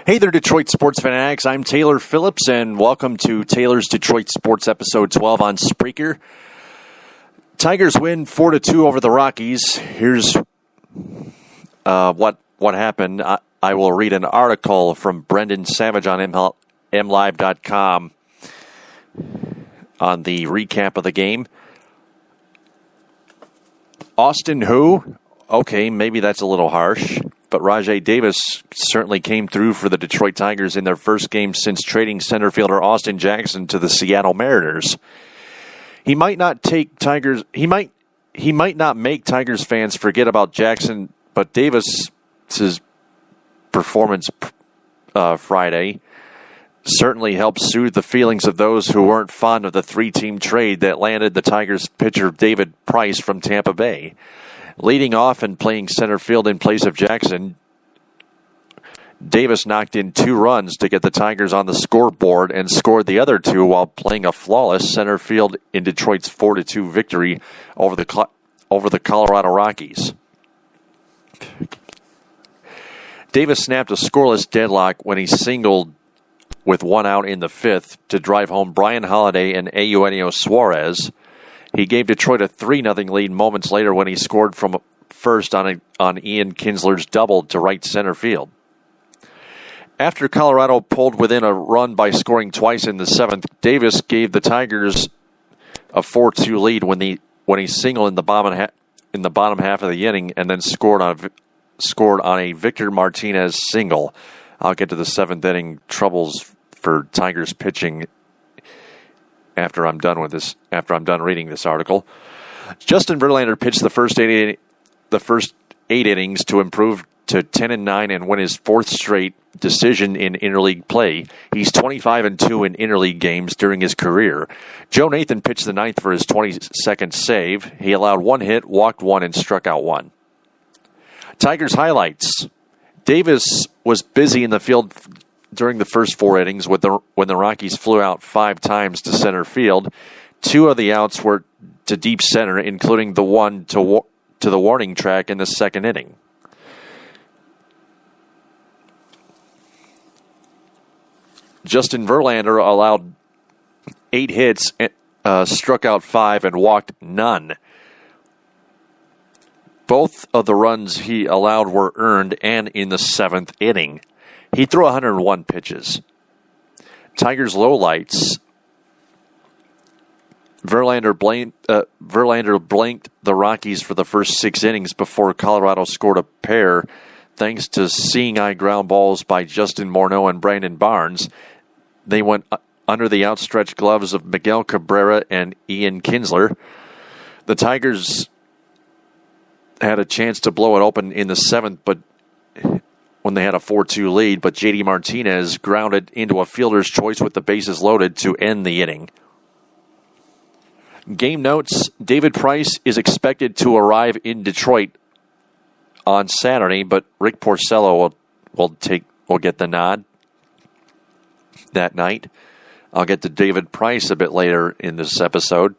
Hey there, Detroit sports fanatics. I'm Taylor Phillips, and welcome to Taylor's Detroit Sports Episode 12 on Spreaker. Tigers win 4-2 over the Rockies. Here's what happened. I will read an article from Brendan Savage on mlive.com on the recap of the game. Austin who? Okay, maybe that's a little harsh. But Rajai Davis certainly came through for the Detroit Tigers in their first game since trading center fielder Austin Jackson to the Seattle Mariners. He might not make Tigers fans forget about Jackson, but Davis's performance Friday certainly helped soothe the feelings of those who weren't fond of the three-team trade that landed the Tigers pitcher David Price from Tampa Bay. Leading off and playing center field in place of Jackson, Davis knocked in 2 runs to get the Tigers on the scoreboard and scored the other 2 while playing a flawless center field in Detroit's 4-2 victory over the Colorado Rockies. Davis snapped a scoreless deadlock when he singled with 1 out in the 5th to drive home Brian Holiday and Eugenio Suarez. He gave Detroit a 3-0 lead moments later when he scored from first on Ian Kinsler's double to right center field. After Colorado pulled within a run by scoring twice in the 7th, Davis gave the Tigers a 4-2 lead when he singled in the bottom half of the inning and then scored on a Victor Martinez single. I'll get to the 7th inning troubles for Tigers pitching after I'm done reading this article. Justin Verlander pitched the first 8 innings to improve to 10-9 and win his 4th straight decision in interleague play. He's 25-2 in interleague games during his career. Joe Nathan pitched the 9th for his 22nd save. He allowed 1 hit, walked 1, and struck out 1. Tigers highlights. Davis was busy in the field during the first 4 innings when the Rockies flew out 5 times to center field. 2 of the outs were to deep center, including the one to the warning track in the 2nd inning. Justin Verlander allowed 8 hits, struck out 5, and walked none. Both of the runs he allowed were earned and in the 7th inning. He threw 101 pitches. Tigers lowlights. Verlander blanked the Rockies for the first 6 innings before Colorado scored a pair thanks to seeing-eye ground balls by Justin Morneau and Brandon Barnes. They went under the outstretched gloves of Miguel Cabrera and Ian Kinsler. The Tigers had a chance to blow it open in the 7th, but when they had a 4-2 lead, but J.D. Martinez grounded into a fielder's choice with the bases loaded to end the inning. Game notes, David Price is expected to arrive in Detroit on Saturday, but Rick Porcello will get the nod that night. I'll get to David Price a bit later in this episode.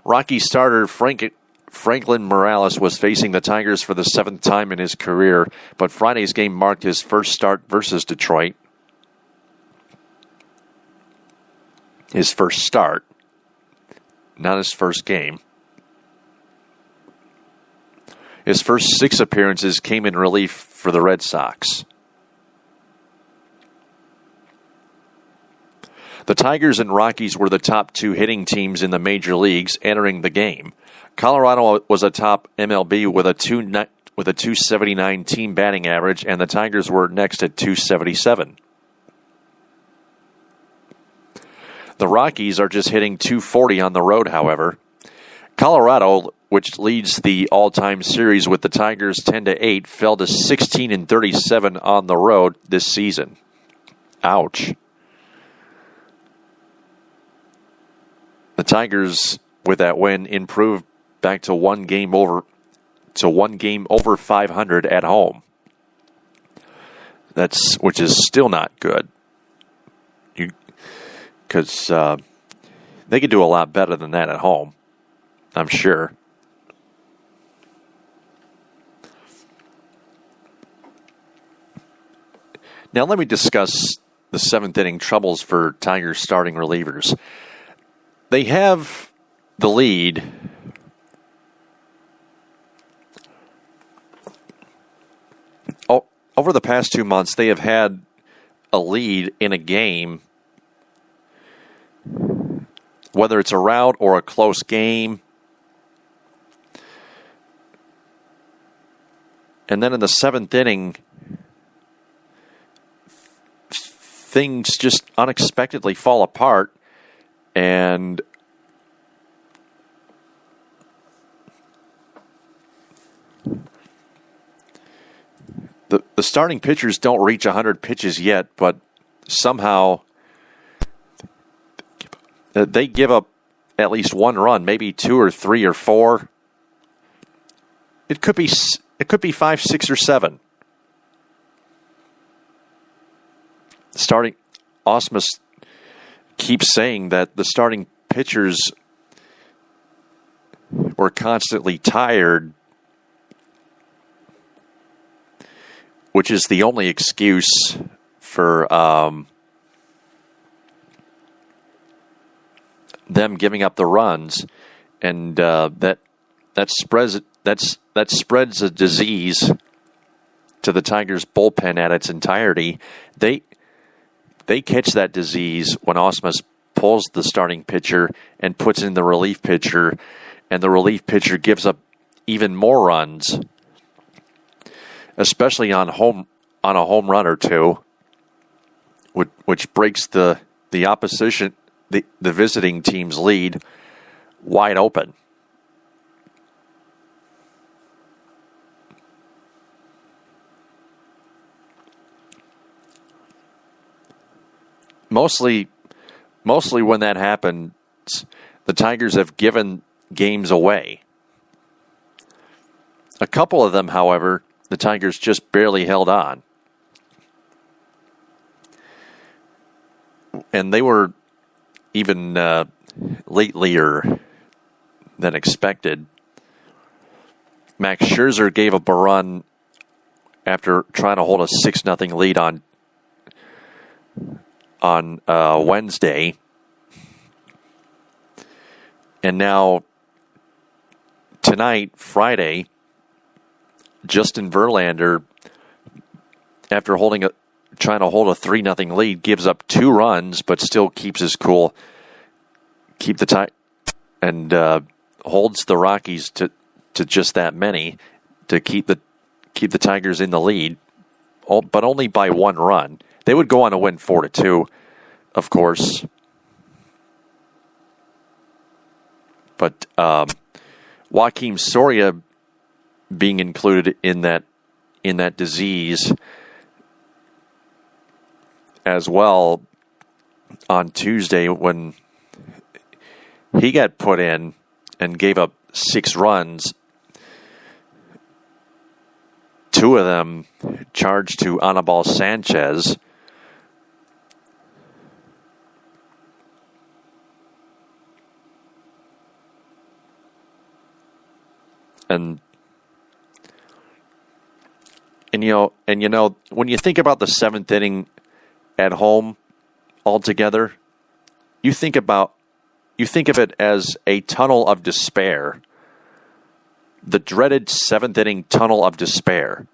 Rocky starter Franklin Morales was facing the Tigers for the 7th time in his career, but Friday's game marked his first start versus Detroit. His first start, not his first game. His first 6 appearances came in relief for the Red Sox. The Tigers and Rockies were the top 2 hitting teams in the major leagues entering the game. Colorado was atop MLB with a 279 team batting average, and the Tigers were next at 277. The Rockies are just hitting 240 on the road, however. Colorado, which leads the all-time series with the Tigers 10-8, fell to 16-37 on the road this season. Ouch. The Tigers, with that win, improved back to one game over 500 at home. Which is still not good. Because they could do a lot better than that at home, I'm sure. Now let me discuss the seventh inning troubles for Tigers starting relievers. They have the lead. Over the past 2 months, they have had a lead in a game, whether it's a rout or a close game. And then in the seventh inning, things just unexpectedly fall apart, and the starting pitchers don't reach 100 pitches yet, but somehow they give up at least one run, maybe 2 or 3 or 4. It could be 5, 6, or 7. Osmus keeps saying that the starting pitchers were constantly tired, which is the only excuse for them giving up the runs, and that spreads a disease to the Tigers bullpen at its entirety. They catch that disease when Osmus pulls the starting pitcher and puts in the relief pitcher, and the relief pitcher gives up even more runs, especially on a home run or two, which breaks the opposition, the visiting team's lead wide open. Mostly when that happens, the Tigers have given games away. A couple of them, however, the Tigers just barely held on. And they were even latelier than expected. Max Scherzer gave up a run after trying to hold a 6-0 lead on Wednesday. And now, tonight, Friday, Justin Verlander, after trying to hold a 3-0 lead, gives up 2 runs, but still keeps his cool, and holds the Rockies to just that many to keep the Tigers in the lead, but only by 1 run. They would go on to win 4-2, of course. But Joakim Soria being included in that disease as well on Tuesday, when he got put in and gave up 6 runs, 2 of them charged to Anibal Sanchez. And when you think about the 7th inning at home altogether, you think of it as a tunnel of despair. The dreaded 7th inning tunnel of despair.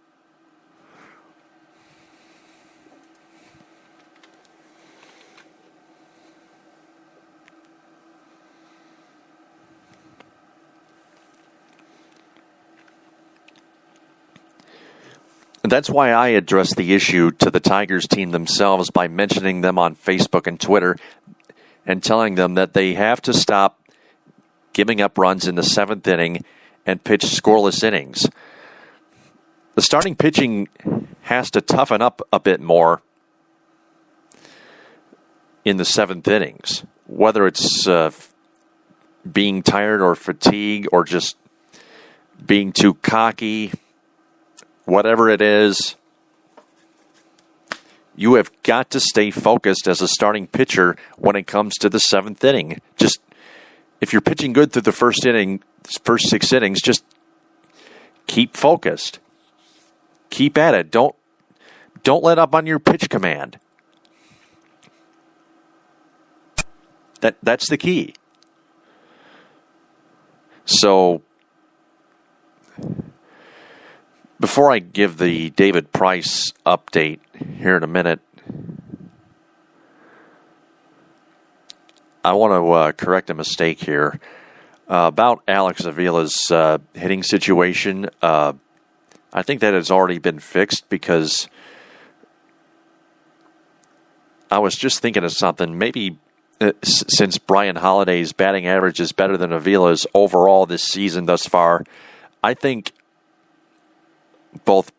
And that's why I address the issue to the Tigers team themselves by mentioning them on Facebook and Twitter and telling them that they have to stop giving up runs in the 7th inning and pitch scoreless innings. The starting pitching has to toughen up a bit more in the 7th innings, whether it's being tired or fatigue or just being too cocky. Whatever it is, you have got to stay focused as a starting pitcher when it comes to the 7th inning. Just, if you're pitching good through the first 6 innings, just keep focused. Keep at it. Don't Don't let up on your pitch command. That's the key. So, before I give the David Price update here in a minute, I want to correct a mistake here about Alex Avila's hitting situation. I think that has already been fixed because I was just thinking of something. Maybe since Brian Holiday's batting average is better than Avila's overall this season thus far, I think both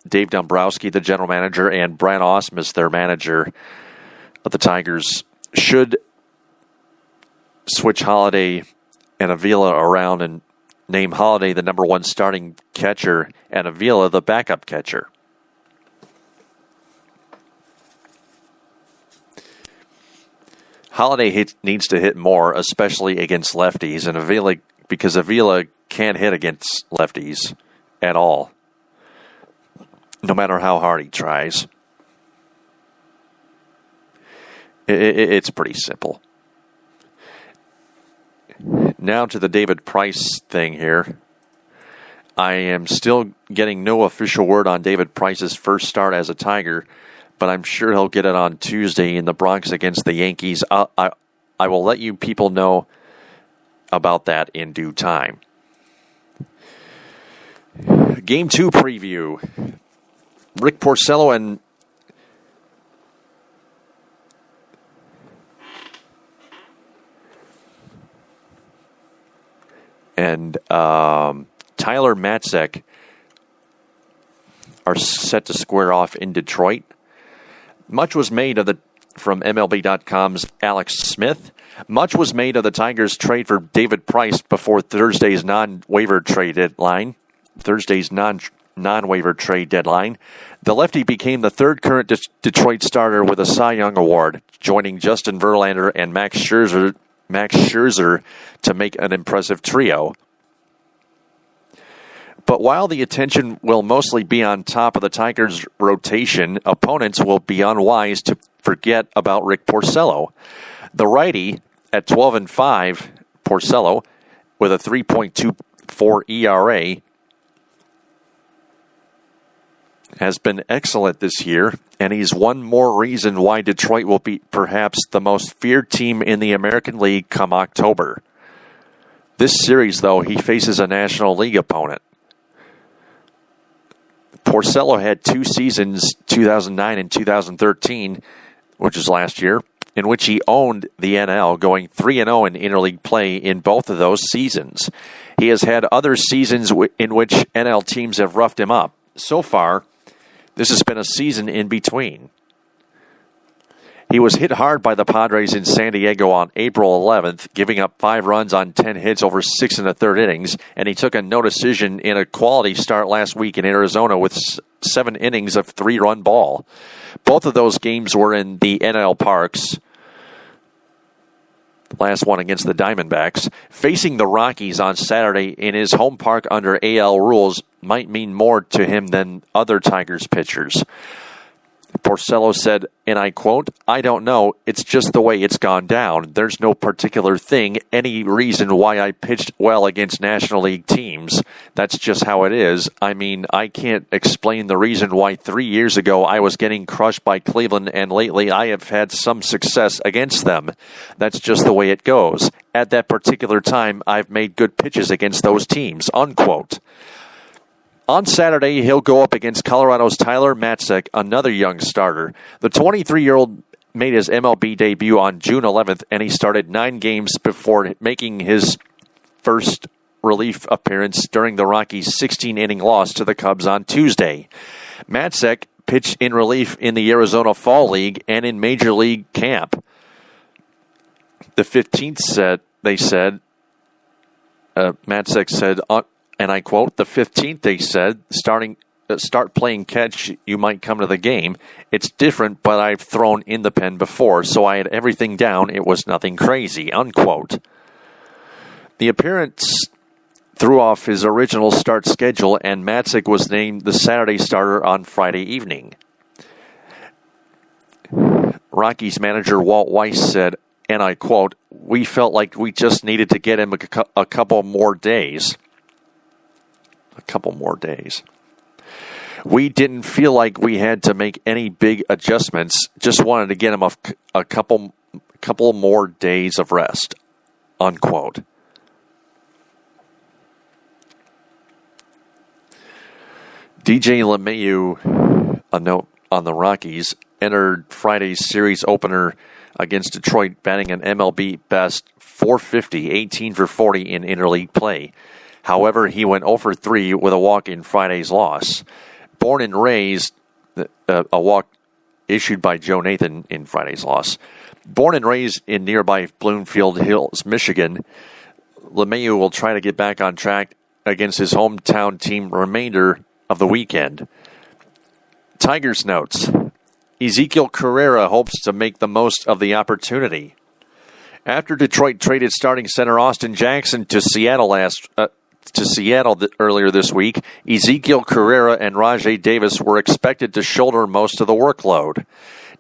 Dave Dombrowski, the general manager, and Brad Ausmus, their manager of the Tigers, should switch Holiday and Avila around and name Holiday the number one starting catcher and Avila the backup catcher. Holiday needs to hit more, especially against lefties, and Avila, because Avila can't hit against lefties at all, no matter how hard he tries. It's pretty simple. Now to the David Price thing here. I am still getting no official word on David Price's first start as a Tiger, but I'm sure he'll get it on Tuesday in the Bronx against the Yankees. I will let you people know about that in due time. Game 2 preview. Rick Porcello and Tyler Matzek are set to square off in Detroit. Much was made from MLB.com's Alex Smith. Much was made of the Tigers' trade for David Price before Thursday's non-waiver trade deadline. Non-waiver trade deadline. The lefty became the third current Detroit starter with a Cy Young award, joining Justin Verlander and Max Scherzer to make an impressive trio. But while the attention will mostly be on top of the Tigers' rotation, opponents will be unwise to forget about Rick Porcello. The righty at 12-5, Porcello, with a 3.24 ERA, has been excellent this year, and he's one more reason why Detroit will be perhaps the most feared team in the American League come October. This series, though, he faces a National League opponent. Porcello had 2 seasons, 2009 and 2013, which is last year, in which he owned the NL, going 3-0 in interleague play in both of those seasons. He has had other seasons in which NL teams have roughed him up. So far, this has been a season in between. He was hit hard by the Padres in San Diego on April 11th, giving up 5 runs on 10 hits over 6 1/3 innings, and he took a no decision in a quality start last week in Arizona with 7 innings of 3-run ball. Both of those games were in the NL parks. The last one against the Diamondbacks. Facing the Rockies on Saturday in his home park under AL rules might mean more to him than other Tigers pitchers. Porcello said, and I quote, "I don't know. It's just the way it's gone down. There's no particular thing, any reason why I pitched well against National League teams. That's just how it is. I mean, I can't explain the reason why 3 years ago I was getting crushed by Cleveland and lately I have had some success against them. That's just the way it goes. At that particular time, I've made good pitches against those teams," unquote. On Saturday, he'll go up against Colorado's Tyler Matzek, another young starter. The 23-year-old made his MLB debut on June 11th, and he started 9 games before making his first relief appearance during the Rockies' 16-inning loss to the Cubs on Tuesday. Matzek pitched in relief in the Arizona Fall League and in Major League Camp. The 15th Matzek said, and I quote, "The 15th, they said, start playing catch, you might come to the game. It's different, but I've thrown in the pen before, so I had everything down. It was nothing crazy," unquote. The appearance threw off his original start schedule, and Matzek was named the Saturday starter on Friday evening. Rockies manager Walt Weiss said, and I quote, "We felt like we just needed to get him a couple more days. A couple more days. We didn't feel like we had to make any big adjustments. Just wanted to get him a couple more days of rest." Unquote. DJ LeMahieu, a note on the Rockies, entered Friday's series opener against Detroit, batting an MLB best .450, 18 for 40 in interleague play. However, he went 0 for 3 with a walk in Friday's loss. Born and raised, a walk issued by Joe Nathan in Friday's loss. Born and raised in nearby Bloomfield Hills, Michigan, LeMahieu will try to get back on track against his hometown team remainder of the weekend. Tigers notes, Ezekiel Carrera hopes to make the most of the opportunity. After Detroit traded starting center Austin Jackson to Seattle earlier this week, Ezekiel Carrera and Rajai Davis were expected to shoulder most of the workload.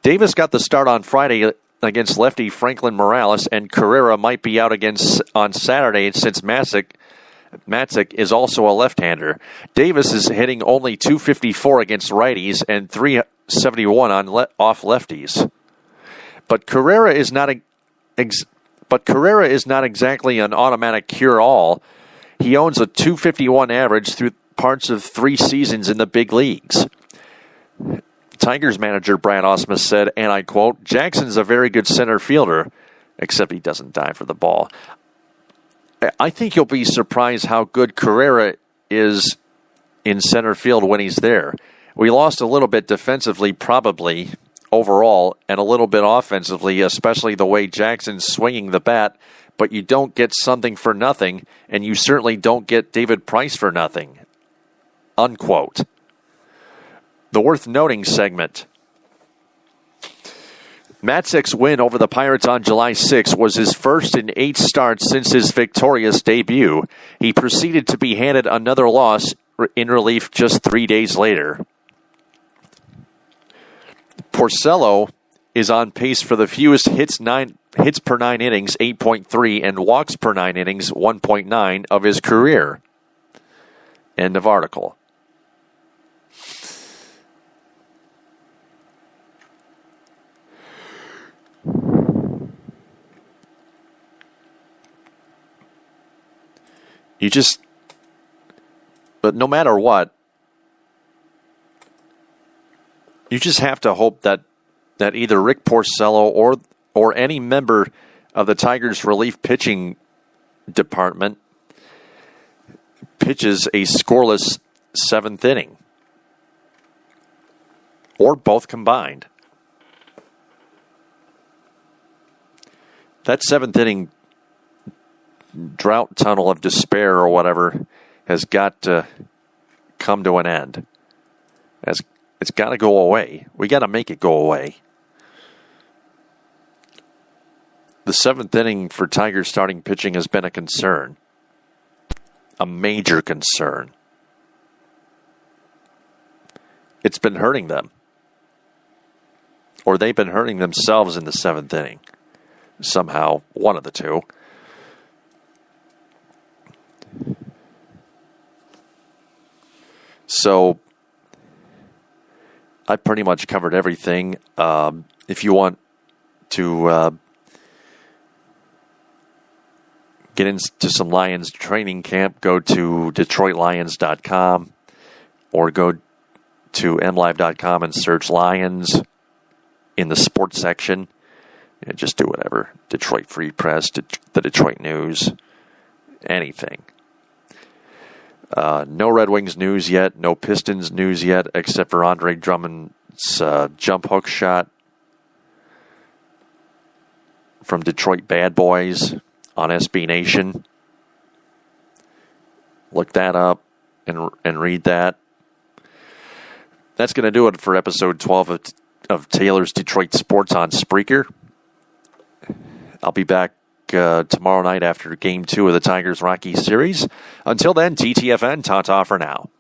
Davis got the start on Friday against lefty Franklin Morales, and Carrera might be out again on Saturday since Matzik is also a left-hander. Davis is hitting only .254 against righties and .371 off lefties. But Carrera is not exactly an automatic cure-all. He owns a .251 average through parts of 3 seasons in the big leagues. Tigers manager Brad Ausmus said, and I quote, "Jackson's a very good center fielder, except he doesn't dive for the ball. I think you'll be surprised how good Carrera is in center field when he's there. We lost a little bit defensively, probably, overall, and a little bit offensively, especially the way Jackson's swinging the bat, but you don't get something for nothing, and you certainly don't get David Price for nothing." Unquote. The worth noting segment. Matzek's win over the Pirates on July 6 was his first in 8 starts since his victorious debut. He proceeded to be handed another loss in relief just 3 days later. Porcello is on pace for the fewest hits per 9 innings, 8.3, and walks per 9 innings, 1.9 of his career. End of article. But no matter what, you just have to hope that either Rick Porcello or any member of the Tigers relief pitching department pitches a scoreless 7th inning. Or both combined. That 7th inning drought tunnel of despair or whatever has got to come to an end. It's got to go away. We got to make it go away. The 7th inning for Tigers starting pitching has been a concern. A major concern. It's been hurting them. Or they've been hurting themselves in the 7th inning. Somehow, one of the two. So, I pretty much covered everything. If you want to get into some Lions training camp, go to DetroitLions.com or go to MLive.com and search Lions in the sports section. Yeah, just do whatever. Detroit Free Press, the Detroit News, anything. No Red Wings news yet, no Pistons news yet, except for Andre Drummond's jump hook shot from Detroit Bad Boys on SB Nation. Look that up and read that. That's going to do it for episode 12 of Taylor's Detroit Sports on Spreaker. I'll be back tomorrow night after Game 2 of the Tigers-Rockies series. Until then, TTFN, ta-ta for now.